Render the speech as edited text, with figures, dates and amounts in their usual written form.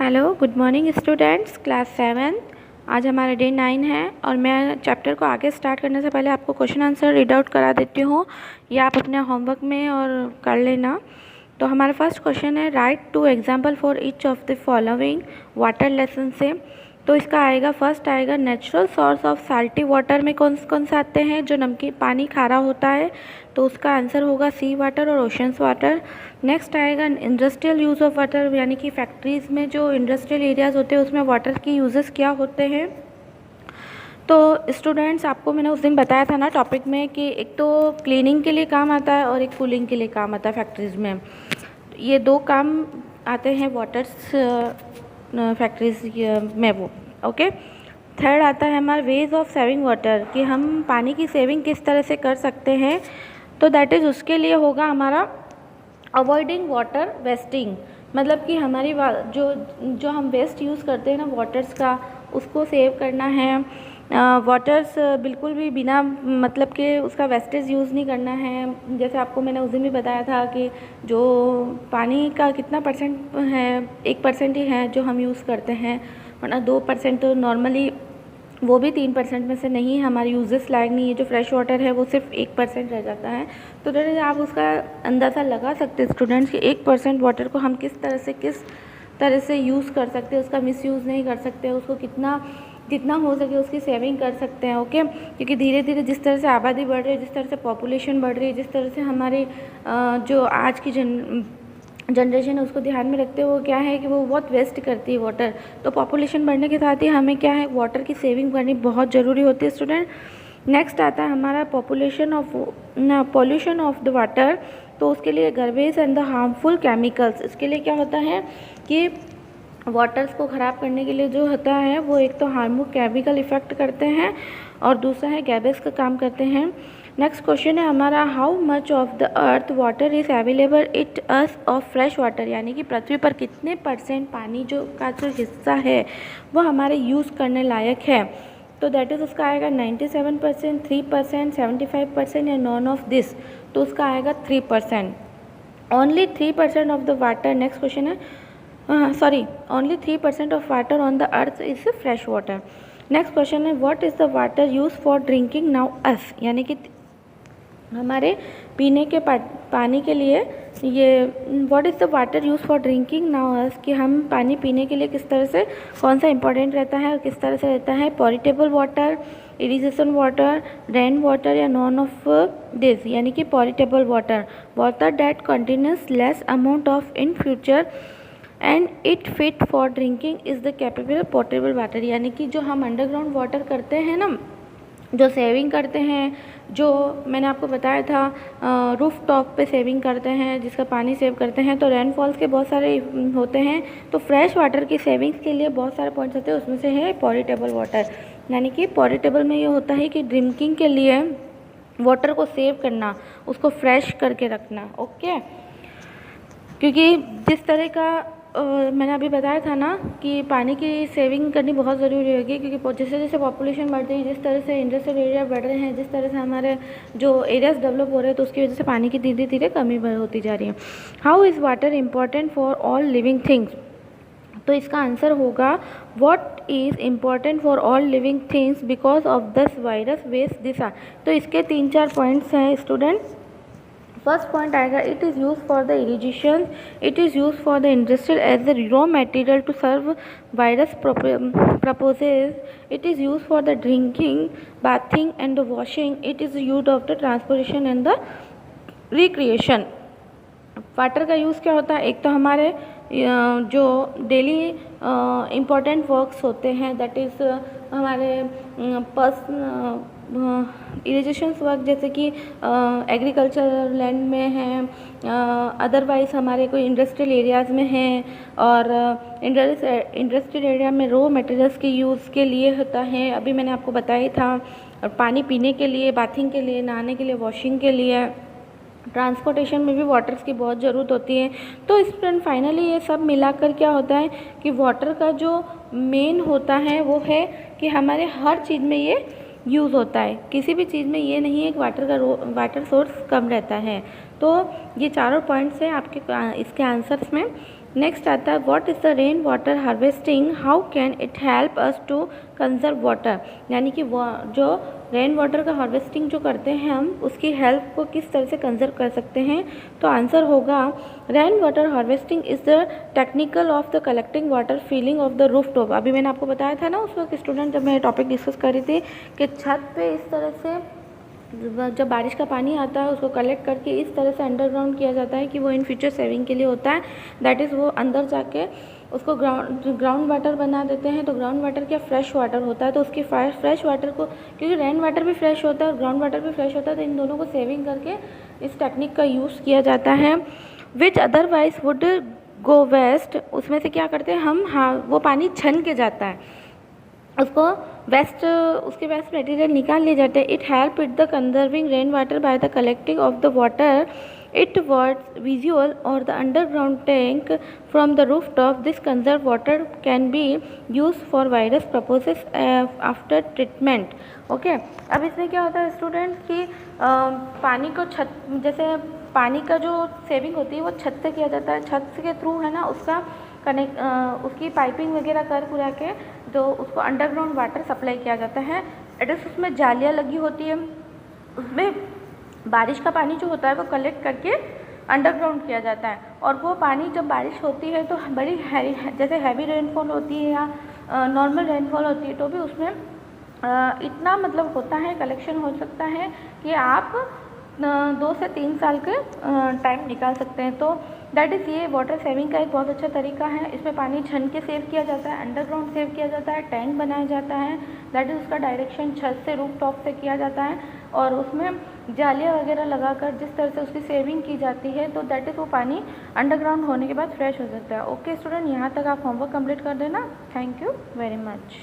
Hello, good morning students, class 7। आज हमारा day 9 है और मैं चैप्टर को आगे स्टार्ट करने से पहले आपको क्वेश्चन आंसर रीड आउट करा देती हूँ। या आप अपने होमवर्क में और कर लेना। तो हमारा फर्स्ट क्वेश्चन है, write to example for each of the following water lesson से। तो इसका आएगा, फर्स्ट आएगा natural source of salty water में कौन कौन से आते हैं, जो नमकीन पानी खारा होता है, तो उसका आंसर होगा सी वाटर और ओशंस वाटर। नेक्स्ट आएगा इंडस्ट्रियल यूज़ ऑफ वाटर, यानी कि फैक्ट्रीज़ में जो इंडस्ट्रियल एरियाज़ होते हैं उसमें वाटर की यूजेस क्या होते हैं। तो स्टूडेंट्स, आपको मैंने उस दिन बताया था ना टॉपिक में कि एक तो क्लीनिंग के लिए काम आता है और एक कूलिंग के लिए काम आता है फैक्ट्रीज़ में। ये दो काम आते हैं वाटर्स फैक्ट्रीज में वो। ओके, थर्ड आता है हमारा वेज ऑफ सेविंग वाटर, कि हम पानी की सेविंग किस तरह से कर सकते हैं। तो दैट इज़ उसके लिए होगा हमारा अवॉइडिंग वाटर वेस्टिंग, मतलब कि हमारी जो हम वेस्ट यूज़ करते हैं ना वाटर्स का, उसको सेव करना है। वाटर्स बिल्कुल भी बिना मतलब के उसका वेस्टेज यूज़ नहीं करना है। जैसे आपको मैंने उस दिन भी बताया था कि जो पानी का कितना परसेंट है, 1% ही है जो हम यूज़ करते हैं, वरना 2% तो नॉर्मली, वो भी 3% में से नहीं, हमारे यूजेस लायक नहीं है। जो फ्रेश वाटर है वो सिर्फ 1% रह जाता है। तो डर आप उसका अंदाज़ा लगा सकते हैं स्टूडेंट्स कि 1% वाटर को हम किस तरह से यूज़ कर सकते हैं, उसका मिसयूज़ नहीं कर सकते, उसको जितना हो सके उसकी सेविंग कर सकते हैं। ओके, क्योंकि धीरे धीरे जिस तरह से आबादी बढ़ रही है, जिस तरह से पॉपुलेशन बढ़ रही है, जिस तरह से हमारी जो आज की जनरेशन है उसको ध्यान में रखते हुए क्या है कि वो बहुत वेस्ट करती है वाटर। तो पॉपुलेशन बढ़ने के साथ ही हमें क्या है, वाटर की सेविंग करनी बहुत ज़रूरी होती है स्टूडेंट। नेक्स्ट आता है हमारा पॉल्यूशन ऑफ द वाटर। तो उसके लिए garbage and the harmful chemicals, इसके लिए क्या होता है कि वाटर्स को ख़राब करने के लिए जो होता है वो एक तो हार्मफुल केमिकल इफ़ेक्ट करते हैं और दूसरा है गैसेस का काम करते हैं। नेक्स्ट क्वेश्चन है हमारा, how much of the earth water is available it us of fresh water, यानी कि पृथ्वी पर कितने % पानी जो हिस्सा है वो हमारे यूज़ करने लायक है। तो दैट इज़ उसका आएगा 97%, 3%, 75% या नॉन ऑफ दिस। तो उसका आएगा 3%। Only 3% of the water, next question है, only 3% of water on the earth is fresh water. Next question है, what is the water use for drinking known as, यानी कि हमारे पीने के पानी के लिए ये what is the water use for drinking known as, कि हम पानी पीने के लिए किस तरह से, कौन सा इंपॉर्टेंट रहता है और किस तरह से रहता है। Potable water, irrigation water, rain water या नॉन ऑफ दिस, यानी कि potable water that contains less amount of in future and it fit for drinking is the capable portable water, यानी कि जो हम अंडरग्राउंड वाटर करते हैं ना, जो सेविंग करते हैं, जो मैंने आपको बताया था रूफ टॉप पे सेविंग करते हैं, जिसका पानी सेव करते हैं, तो रेनफॉल्स के बहुत सारे होते हैं। तो फ्रेश वाटर की सेविंग्स के लिए बहुत सारे पॉइंट्स होते हैं, उसमें से है पोरिटेबल वाटर, यानी कि पोरिटेबल में ये होता है कि ड्रिंकिंग के लिए वाटर को सेव करना, उसको फ्रेश करके रखना। ओके, क्योंकि जिस तरह का मैंने अभी बताया था ना कि पानी की सेविंग करनी बहुत ज़रूरी होगी, क्योंकि जैसे जैसे पॉपुलेशन बढ़ रही है, जिस तरह से इंडस्ट्रियल एरिया बढ़ रहे हैं, जिस तरह से हमारे जो एरियाज डेवलप हो रहे हैं, तो उसकी वजह से पानी की धीरे धीरे कमी होती जा रही है। How is water important for all living things, तो इसका आंसर होगा what is important for all living things because of this virus waste this. तो इसके 3-4 पॉइंट्स हैं स्टूडेंट्स। फर्स्ट पॉइंट आएगा, it is use for the irrigation, it is use for the industrial as the raw material to serve virus purposes, it is use for the drinking, bathing and the washing, it is use of the transportation and the recreation. Water का use क्या होता है, एक तो हमारे जो daily important works होते हैं, दैट इज़ हमारे इरिगेशंस वर्क, जैसे कि एग्रीकल्चर लैंड में हैं, अदरवाइज़ हमारे कोई इंडस्ट्रियल एरियाज़ में हैं, और इंडस्ट्रियल एरिया में रॉ मटेरियल्स के यूज़ के लिए होता है, अभी मैंने आपको बताया था। और पानी पीने के लिए, बाथिंग के लिए, नहाने के लिए, वॉशिंग के लिए, ट्रांसपोर्टेशन में भी वाटर्स की बहुत ज़रूरत होती है। तो इस फाइनली ये सब मिलाकर क्या होता है कि वाटर का जो मेन होता है वो है कि हमारे हर चीज़ में ये यूज़ होता है, किसी भी चीज़ में ये नहीं है कि वाटर सोर्स कम रहता है। तो ये चारों पॉइंट्स हैं आपके इसके आंसर्स में। नेक्स्ट आता है what is the rain water harvesting, how can it help us to conserve water, यानी कि वो जो रेन वाटर का हार्वेस्टिंग जो करते हैं हम, उसकी हेल्प को किस तरह से कंजर्व कर सकते हैं। तो आंसर होगा rain water harvesting is the technical of the collecting water feeling of the roof top. अभी मैंने आपको बताया था ना उस वक्त स्टूडेंट, जब मैं टॉपिक डिस्कस कर रही थी कि छत पे इस तरह से जब बारिश का पानी आता है उसको कलेक्ट करके इस तरह से अंडरग्राउंड किया जाता है कि वो इन फ्यूचर सेविंग के लिए होता है। दैट इज़ वो अंदर जाके उसको ग्राउंड वाटर बना देते हैं। तो ग्राउंड वाटर क्या फ्रेश वाटर होता है, तो उसकी फ्रेश वाटर को, क्योंकि रेन वाटर भी फ्रेश होता है और ग्राउंड वाटर भी फ्रेश होता है, तो इन दोनों को सेविंग करके इस टेक्निक का यूज़ किया जाता है। Which otherwise would go waste, उसमें से क्या करते हैं हम, हाँ वो पानी छन के जाता है, उसको उसके वेस्ट मटेरियल निकाल लिए जाते हैं। It help it the conserving rain water by the collecting of the water it words visual और the underground tank from the roof top. This conserve water can be use for various purposes after treatment. Okay, अब इसमें क्या होता है student कि पानी को छत, जैसे पानी का जो सेविंग होती है वो छत से किया जाता है, छत के थ्रू है ना, उसका उसकी पाइपिंग वगैरह कर पूरा के जो उसको अंडरग्राउंड वाटर सप्लाई किया जाता है। एटलीस्ट उसमें जालियाँ लगी होती है, उसमें बारिश का पानी जो होता है वो कलेक्ट करके अंडरग्राउंड किया जाता है। और वो पानी जब बारिश होती है तो बड़ी जैसे हैवी रेनफॉल होती है या नॉर्मल रेनफॉल होती है तो भी उसमें इतना मतलब होता है, कलेक्शन हो सकता है कि आप 2 से 3 साल के टाइम निकाल सकते हैं। तो दैट इज़ ये वाटर सेविंग का एक बहुत अच्छा तरीका है। इसमें पानी छन के सेव किया जाता है, अंडरग्राउंड सेव किया जाता है, टैंक बनाया जाता है, दैट इज़ उसका डायरेक्शन छत से रूफ टॉप से किया जाता है और उसमें जालियाँ वगैरह लगाकर जिस तरह से उसकी सेविंग की जाती है तो दैट इज़ वो पानी अंडरग्राउंड होने के बाद फ्रेश हो जाता है। ओके स्टूडेंट, यहाँ तक आप होमवर्क कंप्लीट कर देना। Thank you very much.